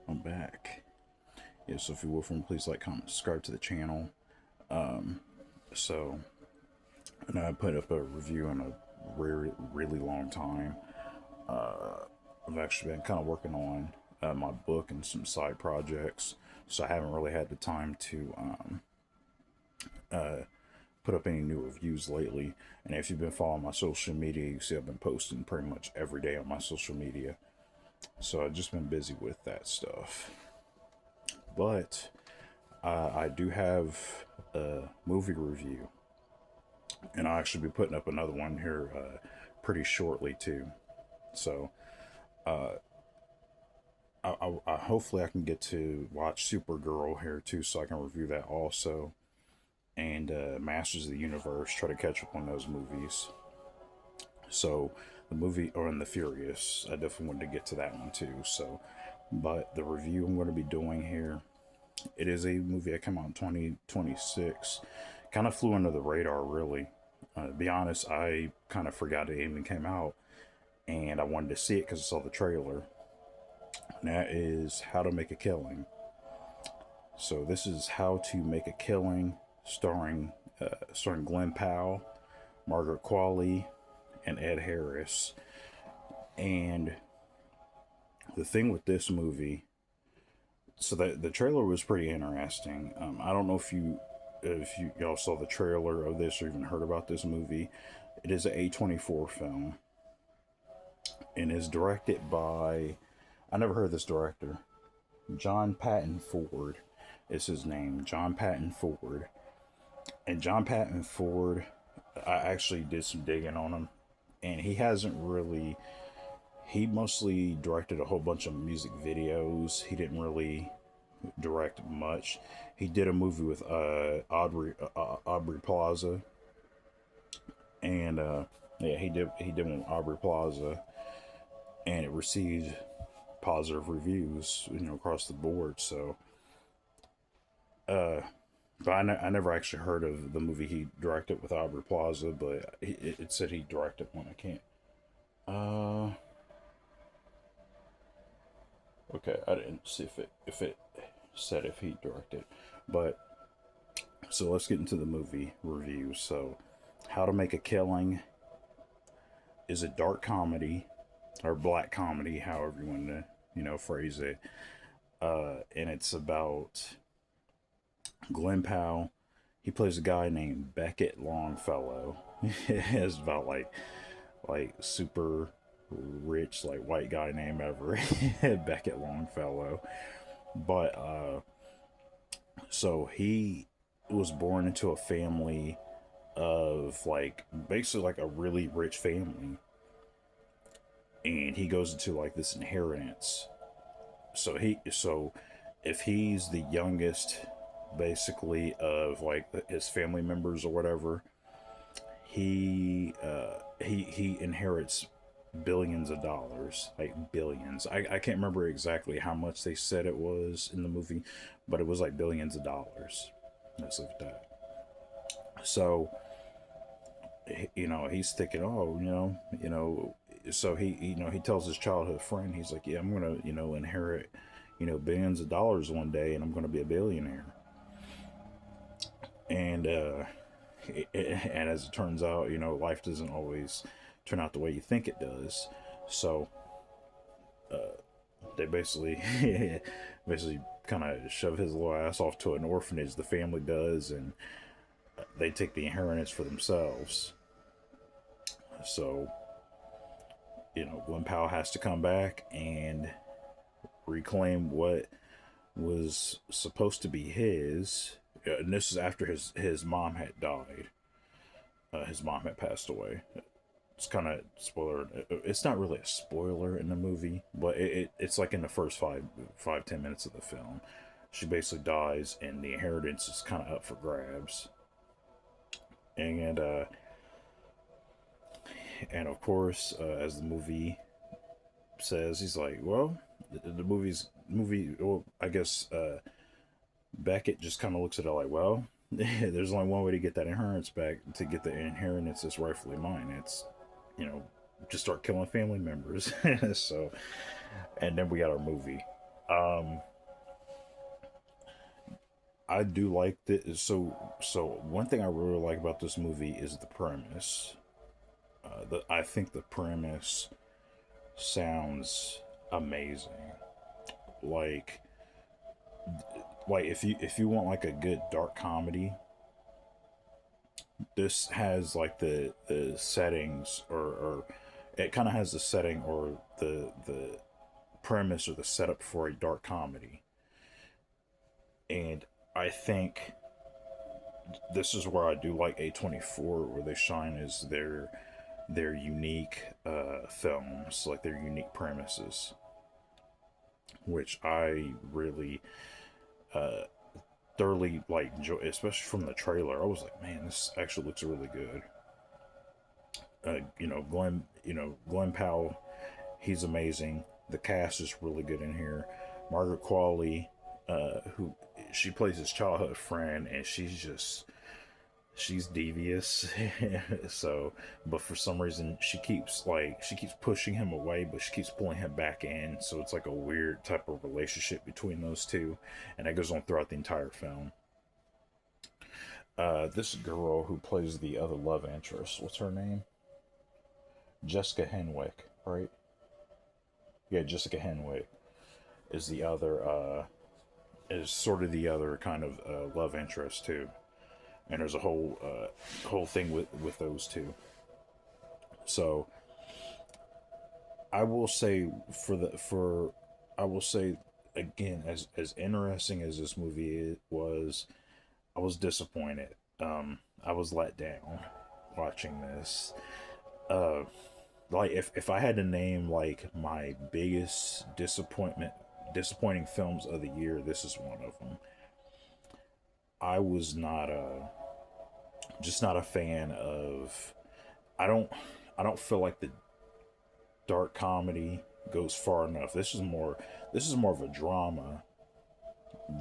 I'm back. Yeah, so if you will, from please like, comment, subscribe to the channel. So, and I put up a review in a really long time. I've actually been kind of working on my book and some side projects, so I haven't really had the time to put up any new reviews lately. And if you've been following my social media, you see I've been posting pretty much every day on my social media. So I've just been busy with that stuff. But I do have a movie review, and I'll actually be putting up another one here pretty shortly too. So hopefully I can get to watch Supergirl here too, so I can review that also. And Masters of the Universe, try to catch up on those movies. So the movie, or in the Furious, I definitely wanted to get to that one too. So, but the review I'm going to be doing here, it is a movie that came out in 2026. Kind of flew under the radar, really. To be honest, I kind of forgot it even came out, and I wanted to see it because I saw the trailer. And that is How to Make a Killing. So this is How to Make a Killing, starring Glen Powell, Margaret Qualley, and Ed Harris. And the thing with this movie, so the trailer was pretty interesting. I don't know if y'all saw the trailer of this or even heard about this movie. It is an A24 film, and is directed by, I never heard of this director. John Patton Ford is his name. John Patton Ford. And John Patton Ford, I actually did some digging on him, and he mostly directed a whole bunch of music videos. He didn't really direct much. He did a movie with Aubrey Plaza, and yeah, he did one with Aubrey Plaza, and it received positive reviews, across the board. So, but I never actually heard of the movie he directed with Aubrey Plaza, but it said he directed one. I can't. Uh, okay, I didn't see if it said if he directed, but so let's get into the movie review. So, How to Make a Killing is a dark comedy or black comedy, however you want to phrase it, and it's about Glen Powell. He plays a guy named Beckett Longfellow. It's about like super rich, like white guy name ever. Beckett Longfellow. But so he was born into a family of like basically like a really rich family, and he goes into like this inheritance. So if he's the youngest basically of like his family members or whatever, he inherits billions of dollars, like billions. I can't remember exactly how much they said it was in the movie, but it was like billions of dollars. Let's look at that. So he's thinking, oh, so he tells his childhood friend, he's like, yeah, I'm gonna inherit billions of dollars one day, and I'm gonna be a billionaire. And and as it turns out, life doesn't always turn out the way you think it does. So they basically basically kind of shove his little ass off to an orphanage, the family does, and they take the inheritance for themselves. So Glen Powell has to come back and reclaim what was supposed to be his. And this is after his mom had died. His mom had passed away. It's kind of spoiler. It's not really a spoiler in the movie, but it's like in the first 5-10 minutes of the film, she basically dies, and the inheritance is kind of up for grabs. And of course, as the movie says, he's like, well, the movie. Well, I guess Beckett just kind of looks at it like, well, there's only one way to get that inheritance back, to get the inheritance that's rightfully mine. It's, just start killing family members. So, and then we got our movie. Um, I do like this. So one thing I really like about this movie is the premise. I think the premise sounds amazing. Like if you want like a good dark comedy, this has like the settings, or it kind of has the setting or the premise or the setup for a dark comedy. And I think this is where I do like A24, where they shine, is their unique films, like their unique premises, which I really thoroughly like enjoy, especially from the trailer. I was like, man, this actually looks really good. Glen Powell, he's amazing. The cast is really good in here. Margaret Qualley, who she plays his childhood friend, and she's devious. So, but for some reason she keeps pushing him away, but she keeps pulling him back in. So it's like a weird type of relationship between those two, and that goes on throughout the entire film. This girl who plays the other love interest, what's her name? Jessica Henwick, right? Yeah, Jessica Henwick is the other is sort of the other kind of love interest too. And there's a whole thing with those two. So I will say for I will say again, as interesting as this movie was, I was disappointed. I was let down watching this. Uh, like if I had to name like my biggest disappointing films of the year, this is one of them. I was not just not a fan of. I don't I don't feel like the dark comedy goes far enough. This is more of a drama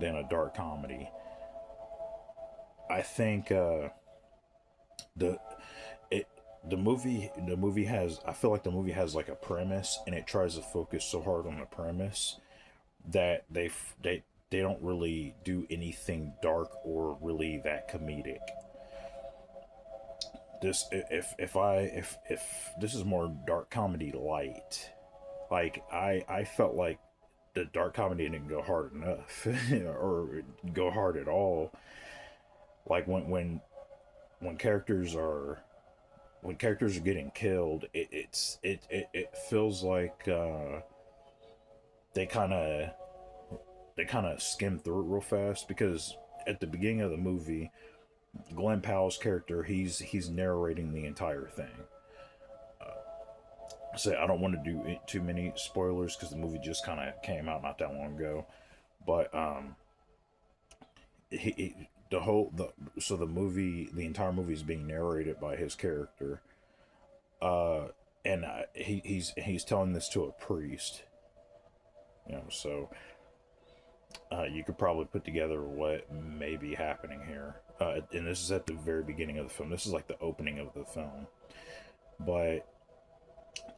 than a dark comedy. I think the it the movie has, I feel like the movie has like a premise, and it tries to focus so hard on the premise that they don't really do anything dark or really that comedic. This if this is more dark comedy light. Like I felt like the dark comedy didn't go hard enough or go hard at all. Like when characters are when characters are getting killed, it feels like they kind of they kind of skim through it real fast, because at the beginning of the movie, Glen Powell's character, he's narrating the entire thing. So I don't want to do too many spoilers because the movie just kind of came out not that long ago. But the whole the entire movie is being narrated by his character, uh, and he's telling this to a priest. So you could probably put together what may be happening here. And this is at the very beginning of the film. This is like the opening of the film. But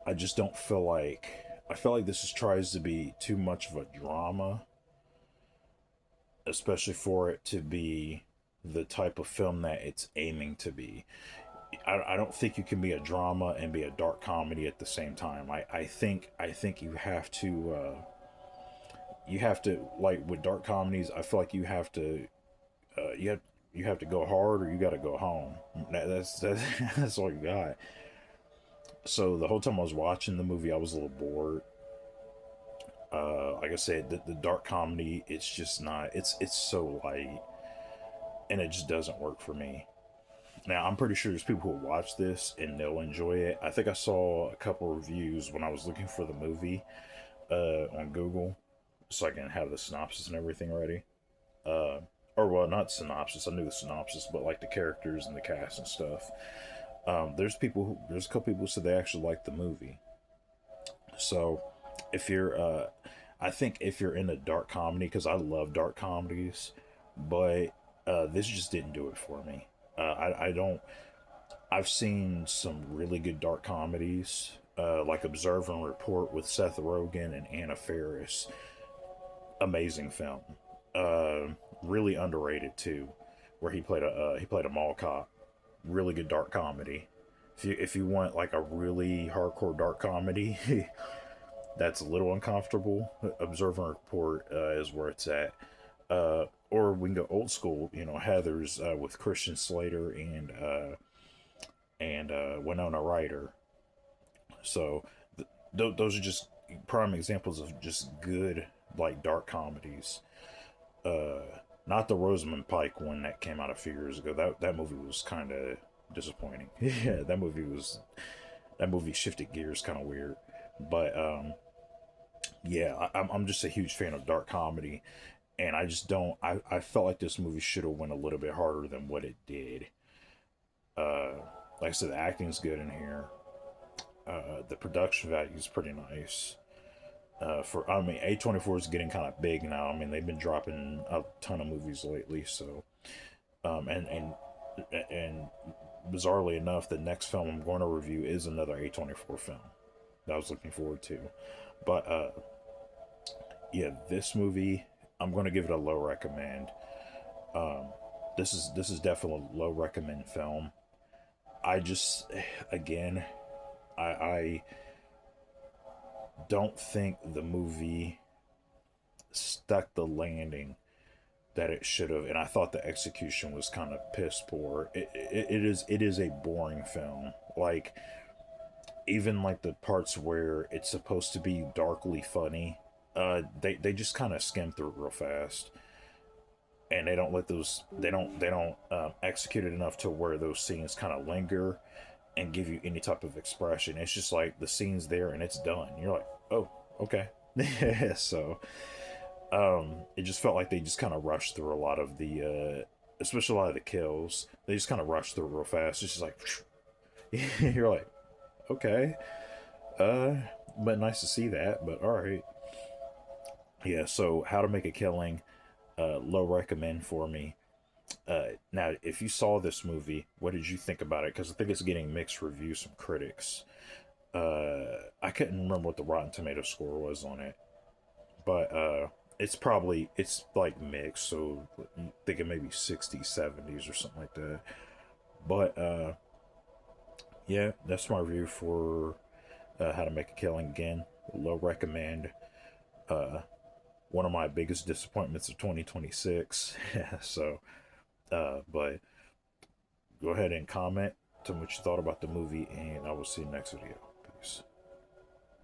I just don't feel like I feel like this is tries to be too much of a drama, especially for it to be the type of film that it's aiming to be. I don't think you can be a drama and be a dark comedy at the same time. I think you have to like with dark comedies. I feel like you have to uh, you have you have to go hard or you got to go home. That's that's all you got. So the whole time I was watching the movie, I was a little bored. Like I said, the dark comedy, it's just not. It's so light, and it just doesn't work for me. Now I'm pretty sure there's people who watch this and they'll enjoy it. I think I saw a couple reviews when I was looking for the movie on Google, so I can have the synopsis and everything ready. Uh, or well, not synopsis. I knew the synopsis, but like the characters and the cast and stuff. There's a couple people who said they actually liked the movie. So if you're, I think if you're into dark comedy, because I love dark comedies, but this just didn't do it for me. I don't. I've seen some really good dark comedies, like Observe and Report with Seth Rogen and Anna Faris. amazing film. Really underrated too, where he played a mall cop. Really good dark comedy. If you want like a really hardcore dark comedy, that's a little uncomfortable. Observe and Report is where it's at. Or we can go old school. You know, Heather's with Christian Slater and Winona Ryder. So those are just prime examples of just good like dark comedies. Uh, Not the Rosamund Pike one that came out a few years ago. That movie was kind of disappointing. Yeah, that movie shifted gears kind of weird. But yeah, I'm just a huge fan of dark comedy, and I just don't. I felt like this movie should have went a little bit harder than what it did. Uh, like I said, the acting's good in here. The production value is pretty nice. For I mean, A24 is getting kind of big now. I mean, they've been dropping a ton of movies lately. So, um, and and and bizarrely enough, the next film I'm going to review is another A24 film that I was looking forward to. But yeah, this movie I'm going to give it a low recommend. Um, this is definitely a low recommend film. I just again I don't think the movie stuck the landing that it should have, and I thought the execution was kind of piss poor. It is a boring film. Like even like the parts where it's supposed to be darkly funny, they just kind of skim through it real fast, and they don't let those they don't execute it enough to where those scenes kind of linger and give you any type of expression. It's just like the scene's there and it's done. You're like, oh, okay. So it just felt like they just kind of rushed through a lot of the especially a lot of the kills. They just kind of rushed through real fast. It's just like you're like, okay. Uh but nice to see that, but all right. Yeah, so How to Make a Killing, low recommend for me. Now, if you saw this movie, what did you think about it? Because I think it's getting mixed reviews from critics. I couldn't remember what the Rotten Tomato score was on it, but it's like mixed, so I'm thinking maybe 60s, 70s or something like that. But yeah, that's my review for How to Make a Killing. Again, low recommend. Uh, One of my biggest disappointments of 2026. So, but go ahead and comment, tell me what you thought about the movie, and I will see you next video. Peace.